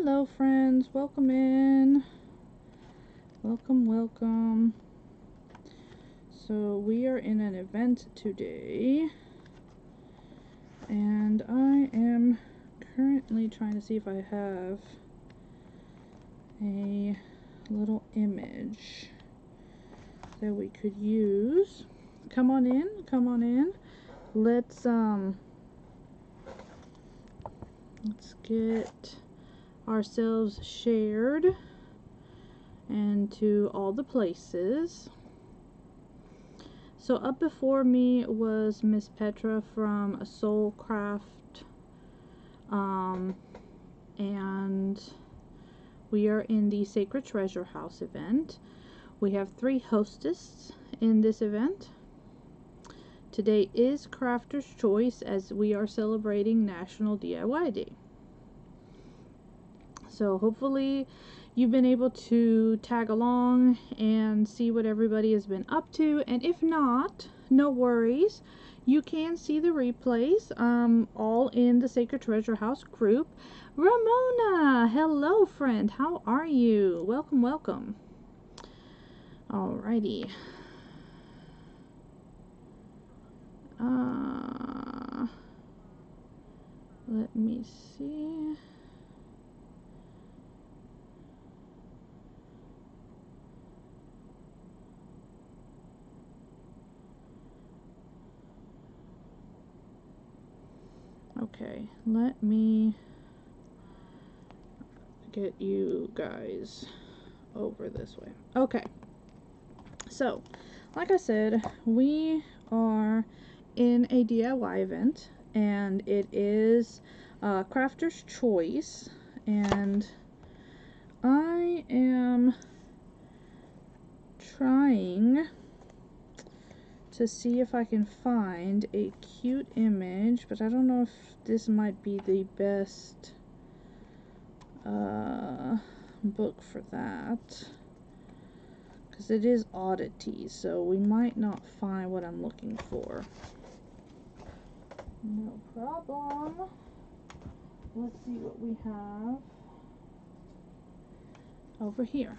Hello friends, welcome in. Welcome. So we are in an event today, and I am currently trying to see if I have a little image that we could use. Come on in. Let's get ourselves shared and to all the places. So up before me was Miss Petra from Soulcraft, and we are in the Sacred Treasure House event. We have 3 hostesses in this event. Today is Crafter's Choice, as we are celebrating National DIY Day. So hopefully you've been able to tag along and see what everybody has been up to, and if not, no worries. You can see the replays all in the Sacred Treasure House group. Ramona, hello friend, how are you? Welcome. Alrighty. Let me see. Okay, let me get you guys over this way. Okay, so like I said, we are in a DIY event, and it is Crafter's Choice, and I am trying to see if I can find a cute image, but I don't know if this might be the best book for that, because it is oddity, so we might not find what I'm looking for. No problem. Let's see what we have over here.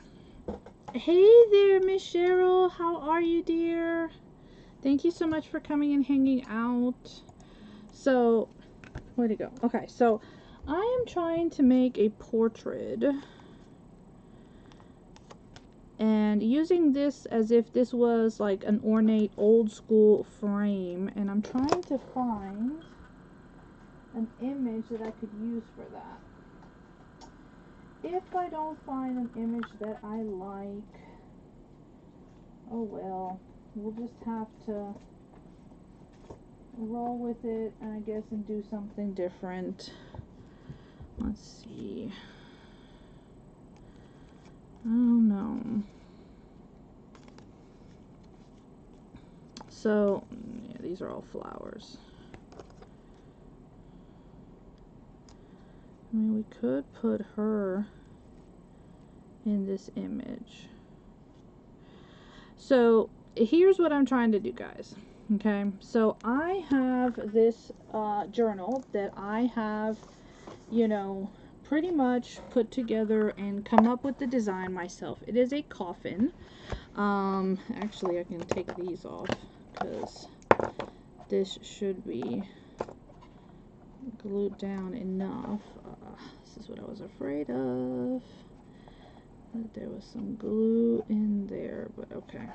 Hey there, Miss Cheryl. How are you, dear? Thank you so much for coming and hanging out. So, where'd it go? Okay, so I am trying to make a portrait and using this as if this was like an ornate old school frame, and I'm trying to find an image that I could use for that. If I don't find an image that I like, oh well, we'll just have to roll with it, I guess, and do something different. Let's see. Oh no. So, yeah, these are all flowers. I mean, we could put her in this image. So, here's what I'm trying to do, guys. Okay, so I have this journal that I have, you know, pretty much put together and come up with the design myself. It is a coffin. Actually, I can take these off because this should be glued down enough. This is what I was afraid of. That there was some glue in there, but okay.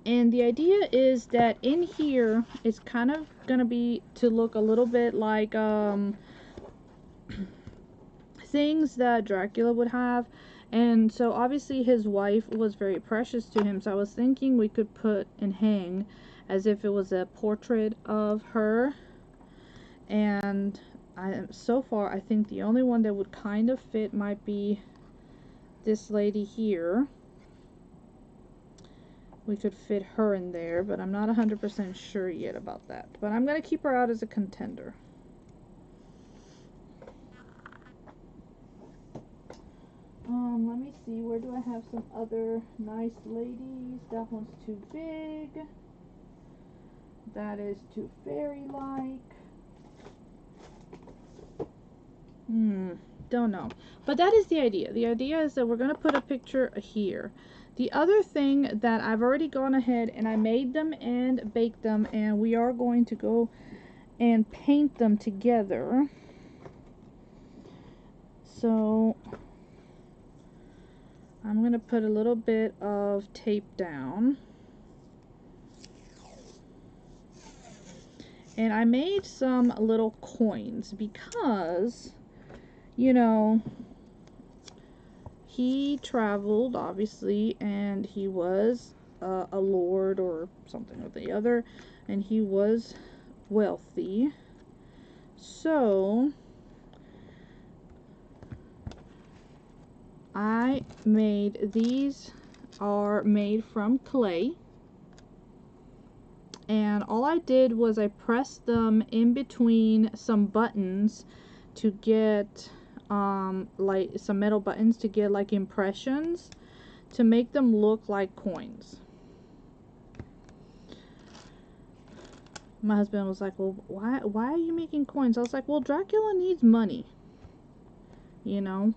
And the idea is that in here it's kind of gonna be to look a little bit like things that Dracula would have. And so obviously his wife was very precious to him, so I was thinking we could put and hang as if it was a portrait of her. And so far I think the only one that would kind of fit might be this lady here. We could fit her in there, but I'm not 100% sure yet about that. But I'm going to keep her out as a contender. Let me see, where do I have some other nice ladies? That one's too big. That is too fairy-like. Don't know. But that is the idea. The idea is that we're going to put a picture here. The other thing that I've already gone ahead and I made them and baked them, and we are going to go and paint them together. So I'm going to put a little bit of tape down. And I made some little coins because, you know, he traveled, obviously, and he was a lord or something or the other, and he was wealthy. So I made, these are made from clay, and all I did was I pressed them in between some buttons to get like some metal buttons to get like impressions to make them look like coins. My husband was like, well, why are you making coins? I was like, well, Dracula needs money, you know.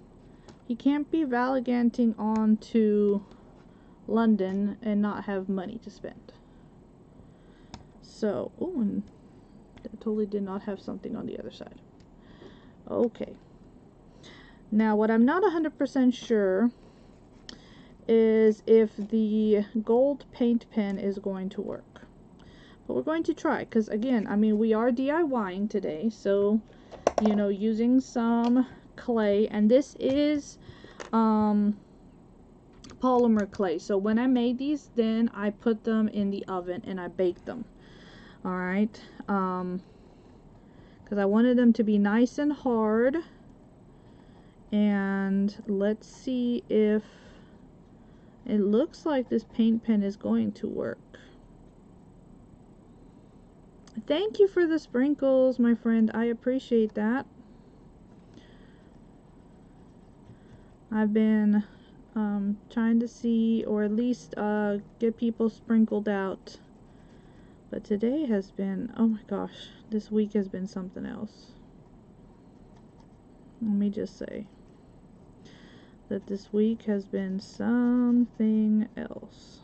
He can't be gallivanting on to London and not have money to spend. So, oh, and I totally did not have something on the other side. Okay. Now, what I'm not 100% sure is if the gold paint pen is going to work. But we're going to try, because again, I mean, we are DIYing today, so, you know, using some clay, and this is polymer clay. So when I made these, then I put them in the oven and I baked them. Alright, because I wanted them to be nice and hard. And let's see if it looks like this paint pen is going to work. Thank you for the sprinkles, my friend. I appreciate that. I've been trying to see, or at least get people sprinkled out. But today has been, oh my gosh, this week has been something else. Let me just say that this week has been something else.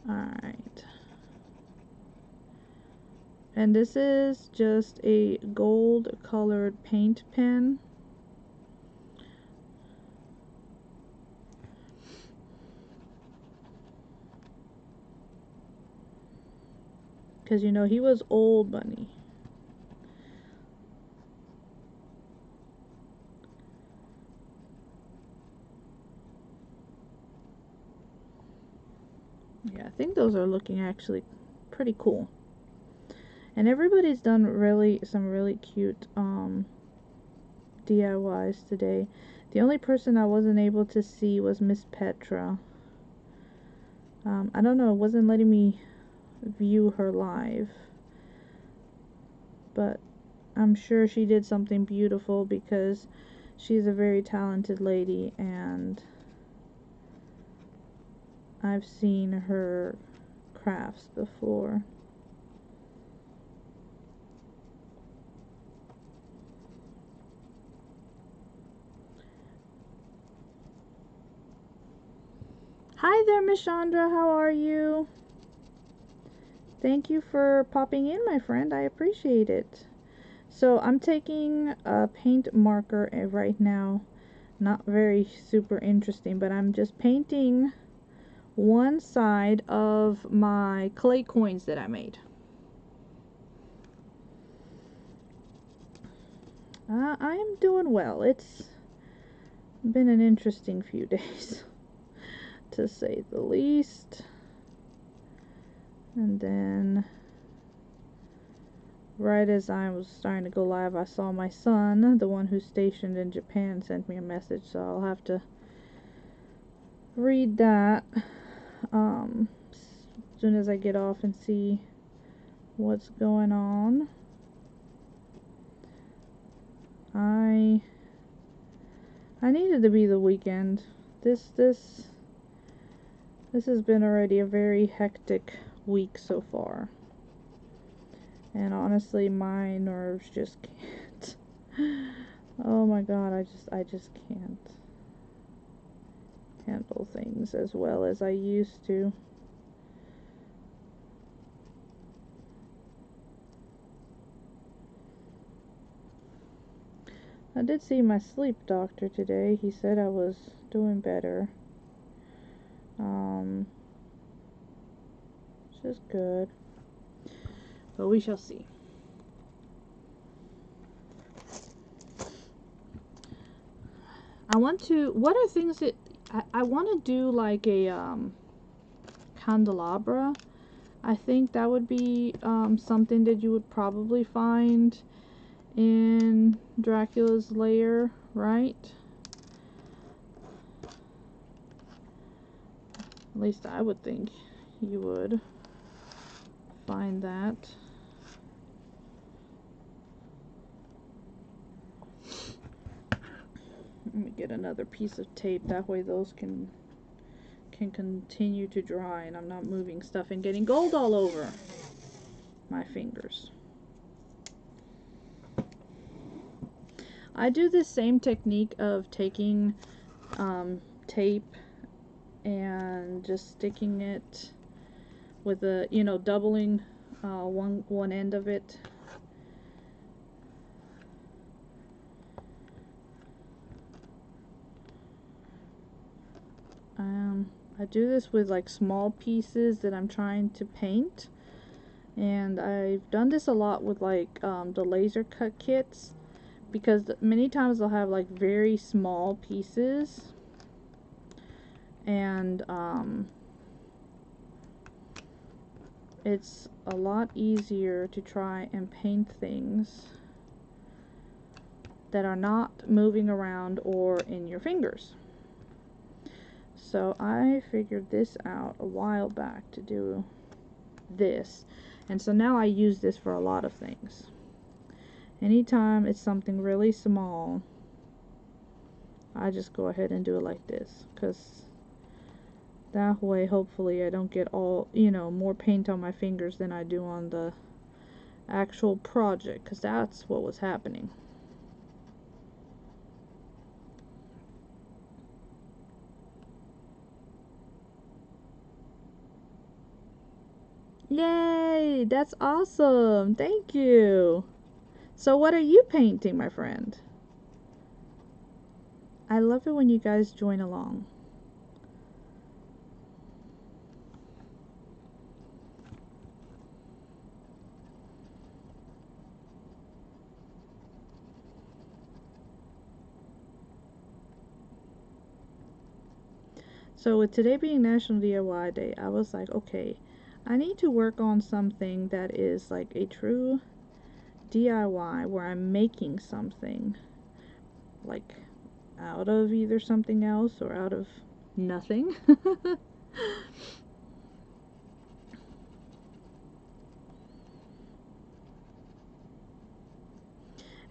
Alright. And this is just a gold colored paint pen. Because, you know, he was old Bunny. Yeah, I think those are looking actually pretty cool. And everybody's done some really cute DIYs today. The only person I wasn't able to see was Miss Petra. I don't know, it wasn't letting me view her live. But I'm sure she did something beautiful because she's a very talented lady, and I've seen her crafts before. Hi there, Miss Chandra. How are you? Thank you for popping in, my friend. I appreciate it. So I'm taking a paint marker right now. Not very super interesting, but I'm just painting one side of my clay coins that I made. I am doing well. It's been an interesting few days, to say the least. And then, right as I was starting to go live, I saw my son, the one who's stationed in Japan, sent me a message, so I'll have to read that as soon as I get off and see what's going on. I needed to be the weekend. This has been already a very hectic week so far. And honestly, my nerves just can't. Oh my god, I just can't handle things as well as I used to. I did see my sleep doctor today. He said I was doing better. Which is good. But we shall see. What are things that, I want to do like a, candelabra. I think that would be, something that you would probably find in Dracula's lair, right? At least I would think you would find that. Let me get another piece of tape, that way those can continue to dry and I'm not moving stuff and getting gold all over my fingers. I do this same technique of taking tape and just sticking it with a, doubling one end of it. I do this with like small pieces that I'm trying to paint, and I've done this a lot with like the laser cut kits, because many times they'll have like very small pieces, and it's a lot easier to try and paint things that are not moving around or in your fingers. So I figured this out a while back to do this, and so now I use this for a lot of things. Anytime it's something really small, I just go ahead and do it like this, because that way hopefully I don't get all, more paint on my fingers than I do on the actual project, because that's what was happening. Yay! That's awesome! Thank you! So what are you painting, my friend? I love it when you guys join along. So with today being National DIY Day, I was like, okay, I need to work on something that is like a true DIY, where I'm making something like out of either something else or out of nothing.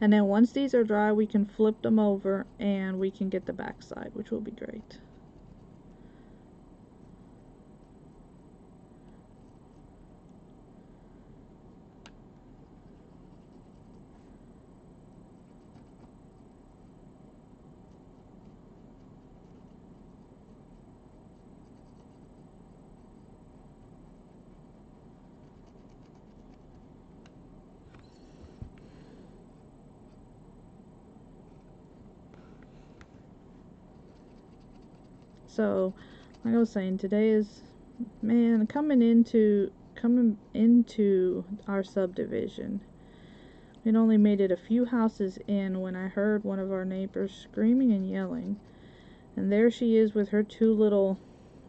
And then once these are dry, we can flip them over and we can get the back side, which will be great. So, like I was saying, today is, man, coming into our subdivision. It only made it a few houses in when I heard one of our neighbors screaming and yelling. And there she is with her two little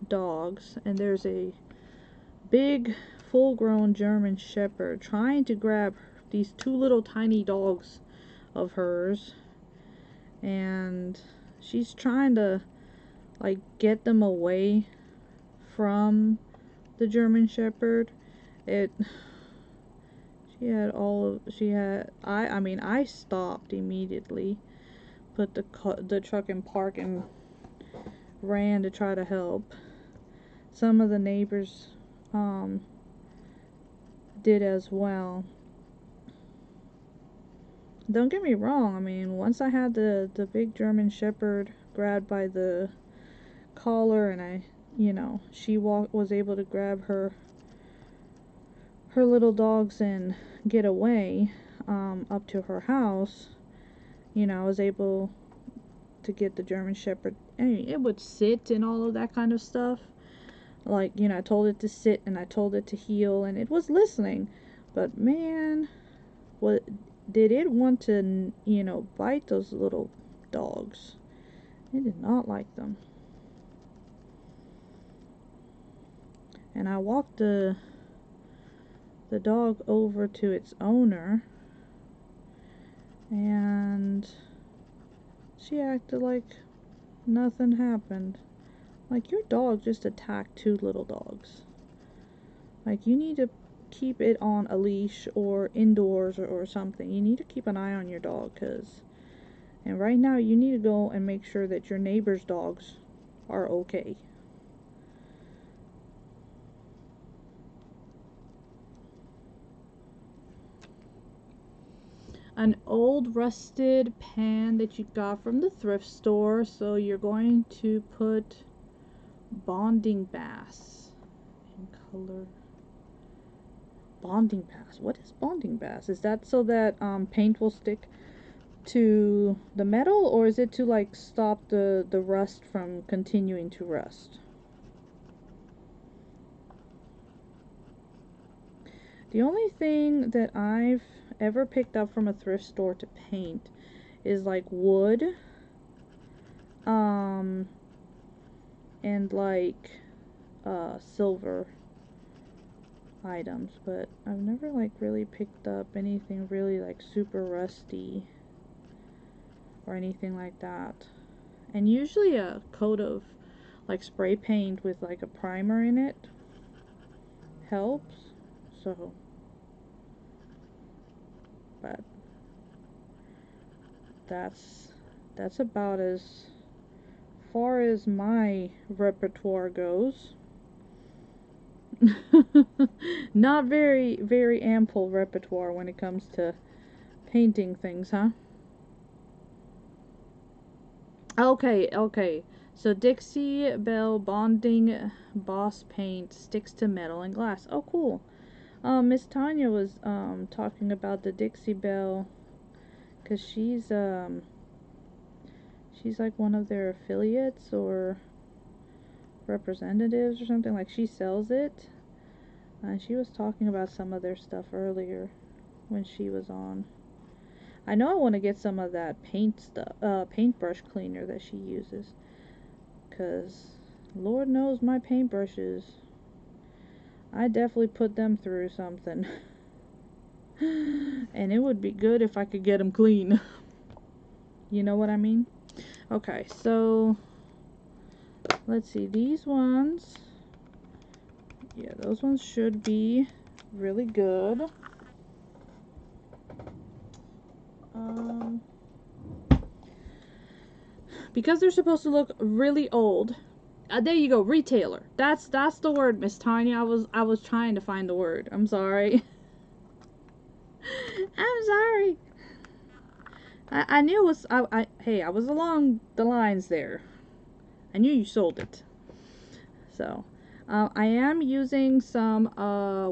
dogs, and there's a big full-grown German Shepherd trying to grab these two little tiny dogs of hers, and she's trying to like get them away from the German Shepherd. I stopped immediately, put the truck in park and ran to try to help. Some of the neighbors did as well, don't get me wrong. I mean, once I had the big German Shepherd grabbed by the collar, and she was able to grab her little dogs and get away up to her house. I was able to get the German Shepherd. I mean, it would sit and all of that kind of stuff. Like, I told it to sit and I told it to heel, and it was listening. But man, what did it want to, bite those little dogs? It did not like them. And I walked the dog over to its owner, and she acted like nothing happened. Like, your dog just attacked two little dogs. Like, you need to keep it on a leash or indoors or something. You need to keep an eye on your dog, and right now you need to go and make sure that your neighbor's dogs are okay. An old rusted pan that you got from the thrift store. So you're going to put bonding bass in color. Bonding bass. What is bonding bass? Is that so that paint will stick to the metal, or is it to like stop the rust from continuing to rust? The only thing that I've ever picked up from a thrift store to paint is like wood, and like silver items, but I've never like really picked up anything really like super rusty or anything like that. And usually a coat of like spray paint with like a primer in it helps. So, but that's about as far as my repertoire goes. Not very, very ample repertoire when it comes to painting things, huh? Okay. So Dixie Belle Bonding Boss Paint sticks to metal and glass. Oh, cool. Miss Tanya was talking about the Dixie Belle, cause she's like one of their affiliates or representatives or something. Like, she sells it. She was talking about some of their stuff earlier when she was on. I know I want to get some of that paintbrush cleaner that she uses, cause Lord knows my paintbrushes, I definitely put them through something. And it would be good if I could get them clean. You know what I mean? Okay, so let's see, these ones, yeah, those ones should be really good. Because they're supposed to look really old. There you go, retailer. That's the word, Miss Tanya. I was trying to find the word. I'm sorry. I'm sorry. I knew it was. Hey, I was along the lines there. I knew you sold it. So, I am using some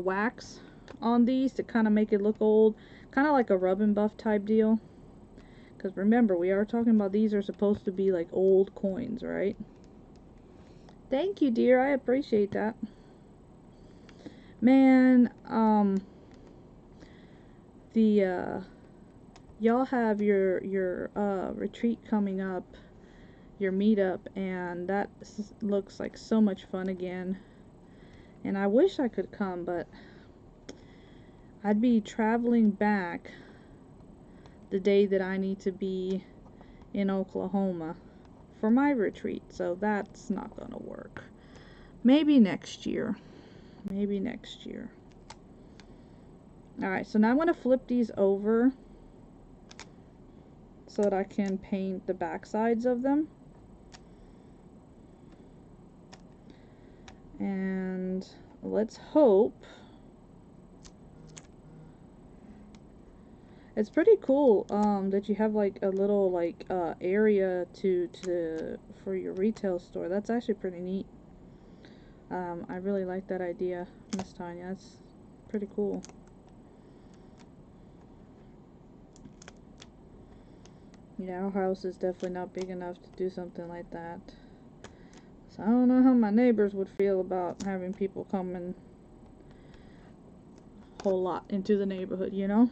wax on these to kind of make it look old, kind of like a rub and buff type deal. Because remember, we are talking about these are supposed to be like old coins, right? Thank you, dear. I appreciate that. Man, y'all have your retreat coming up, your meetup, and that looks like so much fun again. And I wish I could come, but I'd be traveling back the day that I need to be in Oklahoma for my retreat, so that's not gonna work. Maybe next year. Maybe next year. Alright, so now I'm gonna flip these over so that I can paint the back sides of them. And let's hope. It's pretty cool that you have like a little like area to for your retail store. That's actually pretty neat. I really like that idea, Miss Tanya. That's pretty cool. Yeah, our house is definitely not big enough to do something like that. So I don't know how my neighbors would feel about having people come in a whole lot into the neighborhood, you know?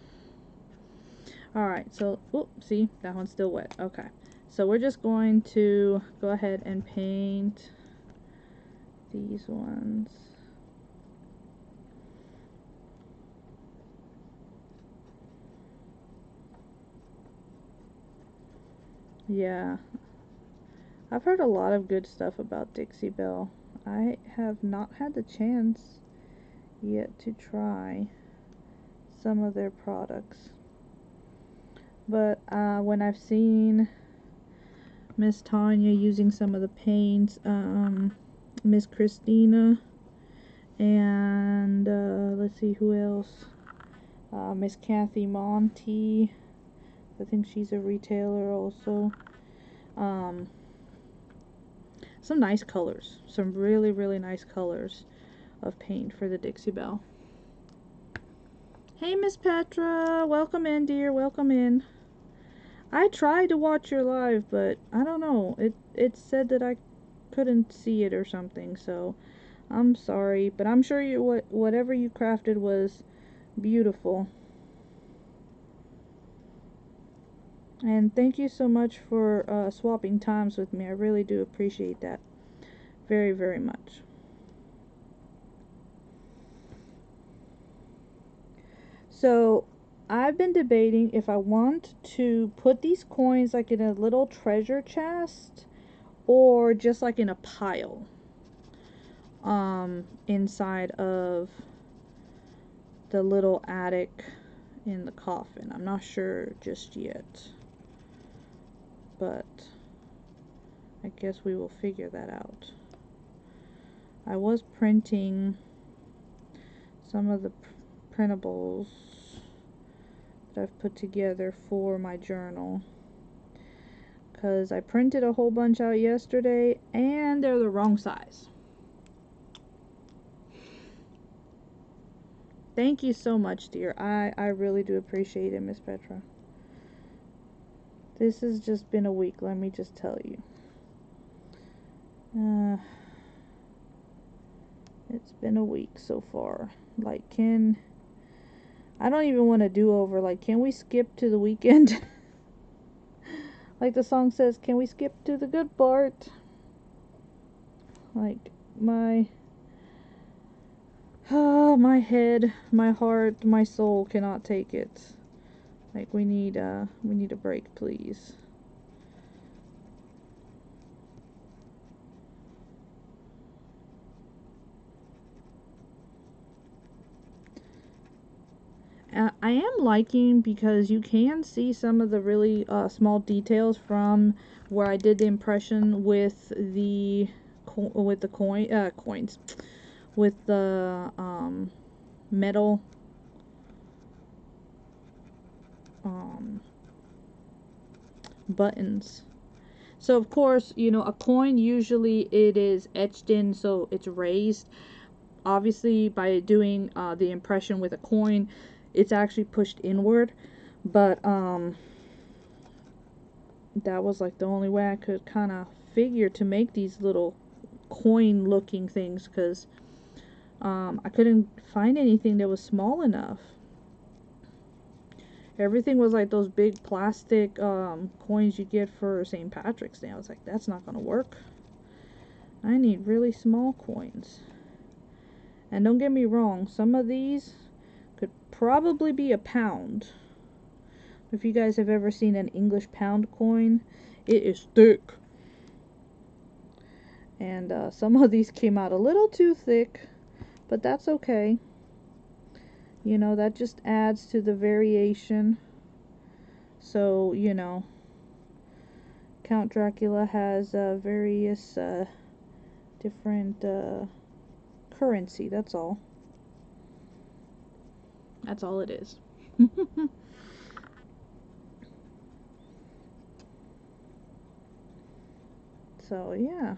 Alright, so, oh, see, that one's still wet. Okay. So we're just going to go ahead and paint these ones. Yeah. I've heard a lot of good stuff about Dixie Belle. I have not had the chance yet to try some of their products. But when I've seen Miss Tanya using some of the paints, Miss Christina, and let's see who else, Miss Kathy Monty, I think she's a retailer also. Some nice colors, some really, really nice colors of paint for the Dixie Belle. Hey Miss Petra, welcome in dear, welcome in. I tried to watch your live, but I don't know, it said that I couldn't see it or something, so I'm sorry, but I'm sure whatever you crafted was beautiful. And thank you so much for swapping times with me. I really do appreciate that very, very much. So I've been debating if I want to put these coins like in a little treasure chest or just like in a pile inside of the little attic in the coffin. I'm not sure just yet, but I guess we will figure that out. I was printing some of the printables that I've put together for my journal, because I printed a whole bunch out yesterday and they're the wrong size. Thank you so much, dear. I really do appreciate it, Miss Petra. This has just been a week, let me just tell you. It's been a week so far. Like, I don't even want to do over. Like, can we skip to the weekend? Like the song says, can we skip to the good part? Like, my head, my heart, my soul cannot take it. Like, we need a break, please. I am liking, because you can see some of the really small details from where I did the impression with the coins, with the metal buttons. So of course, you know, a coin usually it is etched in, so it's raised. Obviously, by doing the impression with a coin, it's actually pushed inward. But that was like the only way I could kind of figure to make these little coin looking things, because I couldn't find anything that was small enough. Everything was like those big plastic coins you get for St. Patrick's Day. I was like, that's not gonna work. I need really small coins. And don't get me wrong, some of these could probably be a pound. If you guys have ever seen an English pound coin, it is thick. And some of these came out a little too thick, but that's okay. You know, that just adds to the variation. So, you know, Count Dracula has various different currency, that's all. That's all it is. So yeah.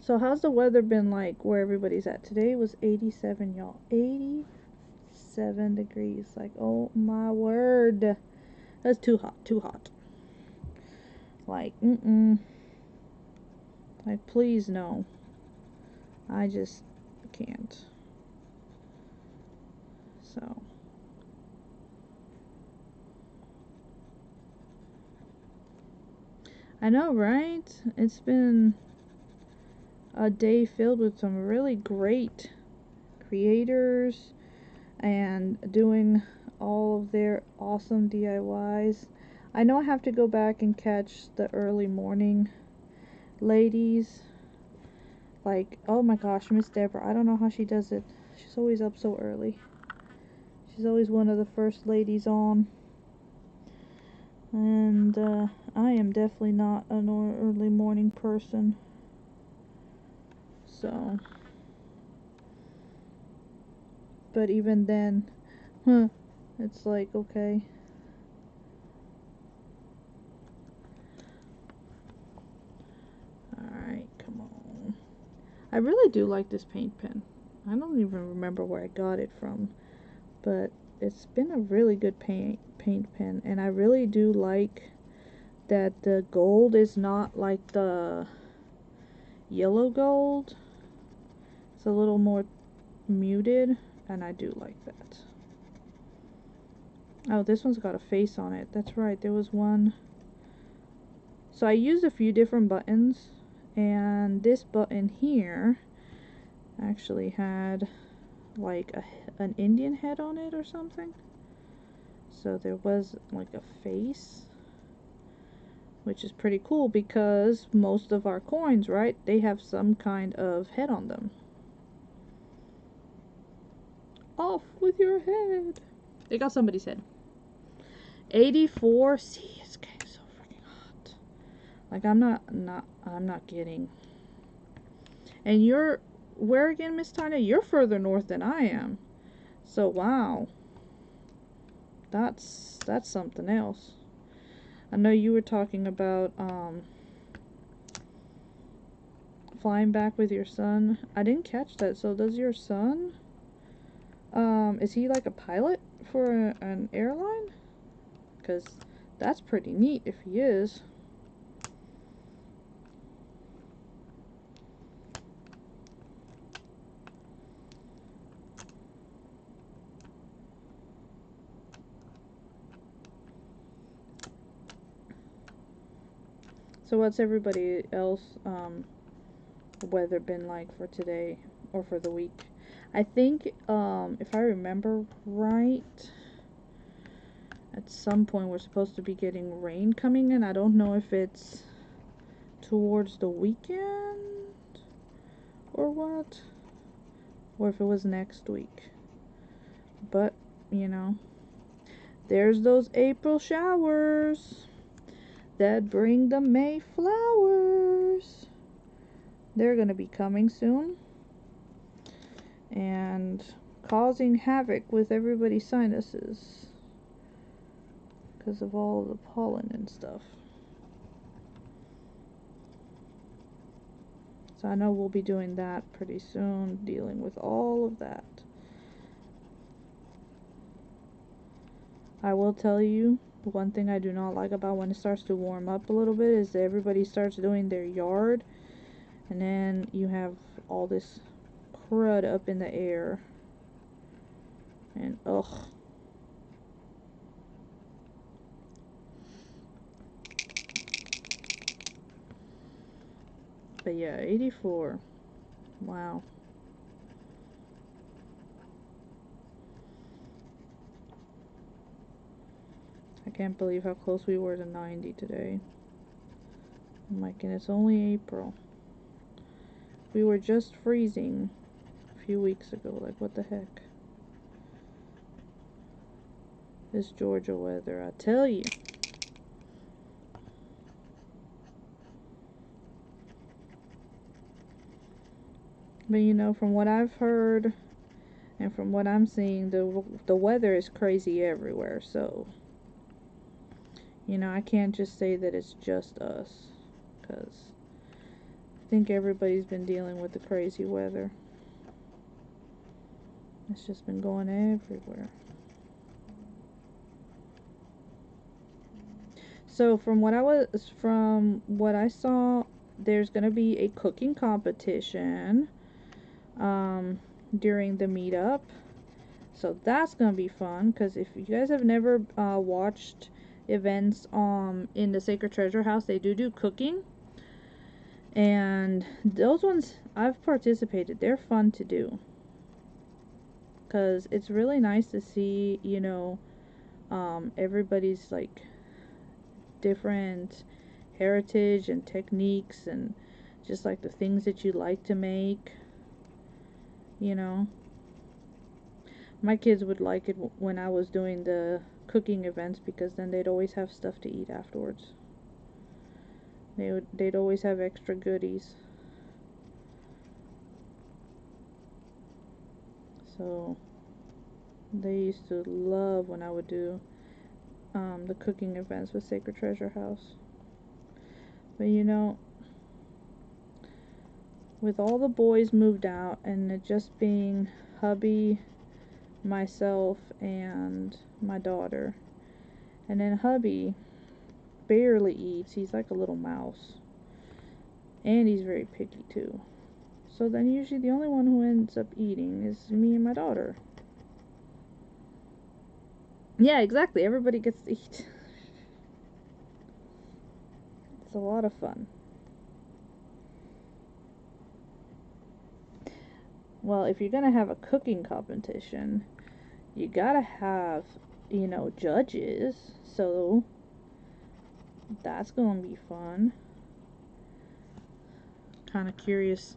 So how's the weather been like where everybody's at? Today was 87, y'all. 87 degrees. Like, oh my word. That's too hot. Too hot. Like, Like, please no. I just can't. So. I know, right? It's been a day filled with some really great creators and doing all of their awesome DIYs. I know I have to go back and catch the early morning ladies. Like, oh my gosh, Miss Deborah, I don't know how she does it. She's always up so early. She's always one of the first ladies on. And I am definitely not an early morning person. So, but even then, it's like, okay. Alright, come on. I really do like this paint pen. I don't even remember where I got it from, but it's been a really good paint pen, and I really do like that the gold is not like the yellow gold. It's a little more muted, and I do like that. Oh, this one's got a face on it. That's right, there was one. So I used a few different buttons, and this button here actually had like an Indian head on it or something. So there was like a face, which is pretty cool because most of our coins, right, they have some kind of head on them. Off with your head. They got somebody's head. 84. See, it's getting so freaking hot. Like, I'm not kidding. And you're, where again, Miss Tanya? You're further north than I am. So, wow. That's something else. I know you were talking about, flying back with your son. I didn't catch that. So, does your son, is he like a pilot for an airline? Because that's pretty neat if he is. So what's everybody else weather been like for today or for the week? I think if I remember right, at some point we're supposed to be getting rain coming in. I don't know if it's towards the weekend or what, or if it was next week. But, you know, there's those April showers that bring the May flowers. They're gonna be coming soon and causing havoc with everybody's sinuses because of all the pollen and stuff. So I know we'll be doing that pretty soon, dealing with all of that. I will tell you, one thing I do not like about when it starts to warm up a little bit is that everybody starts doing their yard, and then you have all this crud up in the air, and ugh. But yeah, 84. Wow. I can't believe how close we were to 90 today. I'm like, and it's only April. We were just freezing a few weeks ago. Like, what the heck? This Georgia weather, I tell you. But you know, from what I've heard and from what I'm seeing, the weather is crazy everywhere. So, you know, I can't just say that it's just us. because I think everybody's been dealing with the crazy weather. It's just been going everywhere. So from what I saw, there's gonna be a cooking competition during the meetup. So that's gonna be fun, because if you guys have never watched events in the Sacred Treasure House, they do cooking, and those ones I've participated. They're fun to do, because it's really nice to see, you know, everybody's like different heritage and techniques, and just like the things that you like to make, you know. My kids would like it when I was doing the cooking events, because then they'd always have stuff to eat afterwards. They'd always have extra goodies. So they used to love when I would do the cooking events with Sacred Treasure House. But you know, with all the boys moved out and it just being hubby, myself, and my daughter, and then hubby barely eats. He's like a little mouse, and he's very picky too. So then usually the only one who ends up eating is me and my daughter. Yeah, exactly. Everybody gets to eat. It's a lot of fun. Well, if you're gonna have a cooking competition, you gotta have, you know, judges. So that's gonna be fun. Kind of curious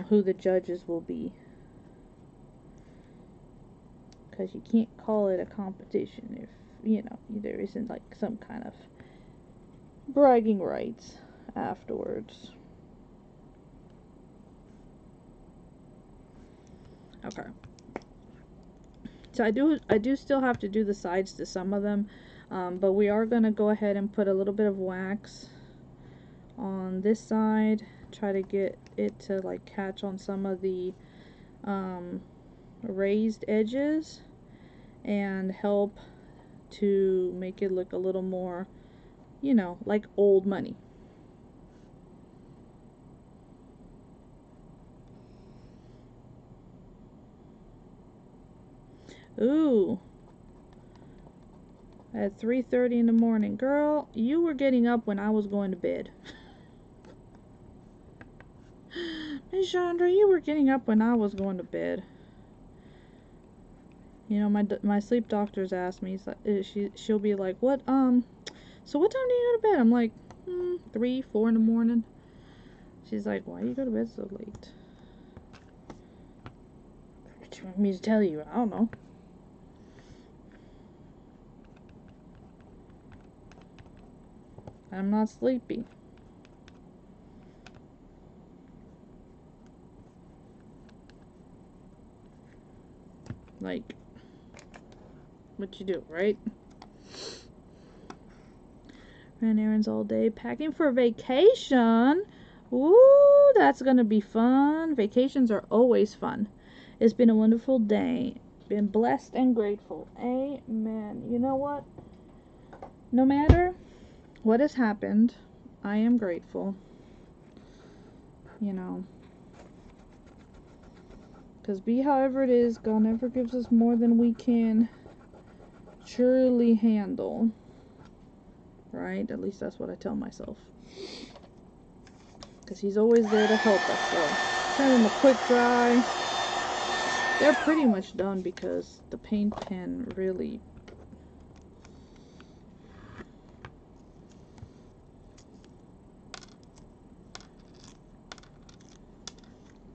who the judges will be, because you can't call it a competition if, you know, there isn't like some kind of bragging rights afterwards. Okay. So I do still have to do the sides to some of them, but we are gonna go ahead and put a little bit of wax on this side, try to get it to like catch on some of the raised edges, and help to make it look a little more, you know, like old money. Ooh, at 3:30 in the morning. Girl, you were getting up when I was going to bed. Miss Chandra, you were getting up when I was going to bed. You know, my sleep doctors asked me, she'll be like, what, so what time do you go to bed? I'm like, 3, 4 in the morning. She's like, why do you go to bed so late? What do you want me to tell you? I don't know. I'm not sleepy. Like, what you do, right? Ran errands all day, packing for vacation. Ooh, that's gonna be fun. Vacations are always fun. It's been a wonderful day. Been blessed and grateful. Amen. You know what? No matter what has happened, I am grateful. You know, because be however it is, God never gives us more than we can surely handle. Right? At least that's what I tell myself. Because He's always there to help us. So, send them a quick dry. They're pretty much done, because the paint pen really...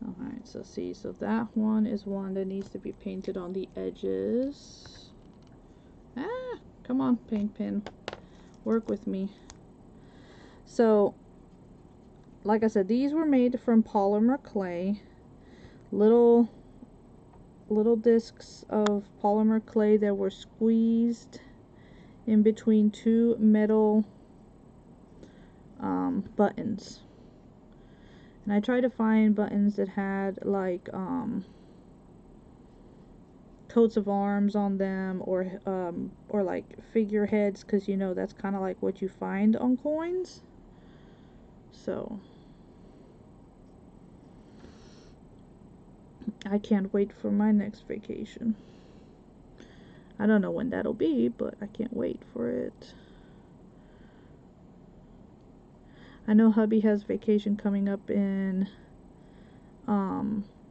Alright, so see, so that one is one that needs to be painted on the edges. Ah, come on, paint pen. Work with me. So, like I said, these were made from polymer clay. Little discs of polymer clay that were squeezed in between two metal buttons. And I tried to find buttons that had like coats of arms on them, or like figureheads, because you know that's kind of like what you find on coins. So I can't wait for my next vacation. I don't know when that'll be, but I can't wait for it. I know hubby has vacation coming up in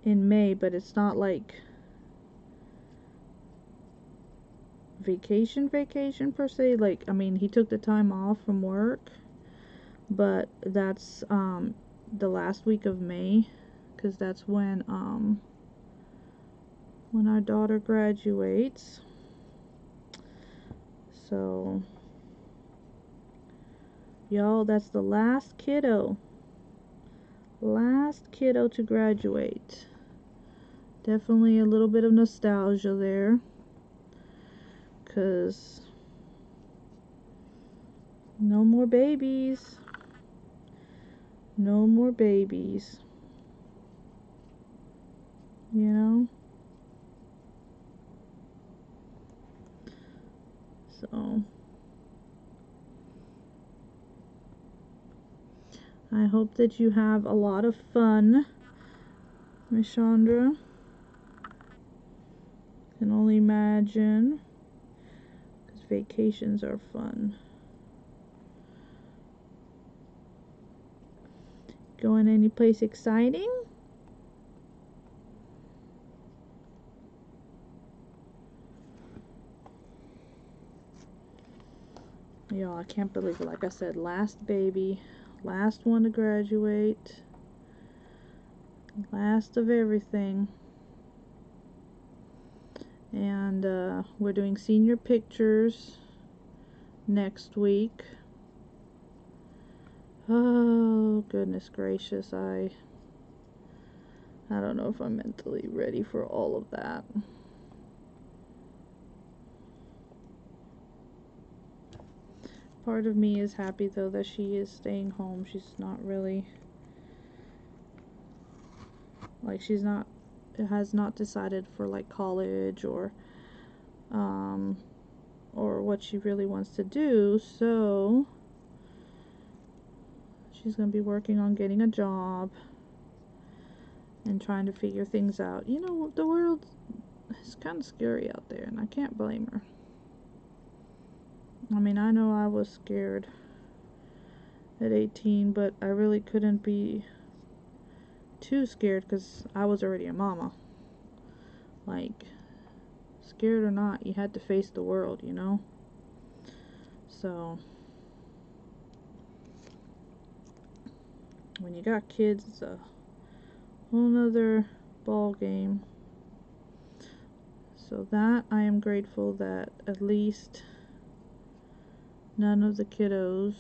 May, but it's not like vacation per se. Like, I mean, he took the time off from work, but that's the last week of May, because that's when our daughter graduates. So y'all, that's the last kiddo to graduate. Definitely a little bit of nostalgia there, because no more babies. No more babies. You know? So I hope that you have a lot of fun, Miss Chandra. Can only imagine, because vacations are fun. Going any place exciting? Y'all, I can't believe it. Like I said, last baby, last one to graduate, last of everything. And we're doing senior pictures next week. Oh, goodness gracious. I don't know if I'm mentally ready for all of that. Part of me is happy, though, that she is staying home. She's not really, like, has not decided for, like, college or what she really wants to do, so she's gonna be working on getting a job and trying to figure things out. You know, the world is kind of scary out there, and I can't blame her. I mean, I know I was scared at 18, but I really couldn't be too scared because I was already a mama. Like, scared or not, you had to face the world, you know? So when you got kids, it's a whole nother ball game. So that, I am grateful that at least none of the kiddos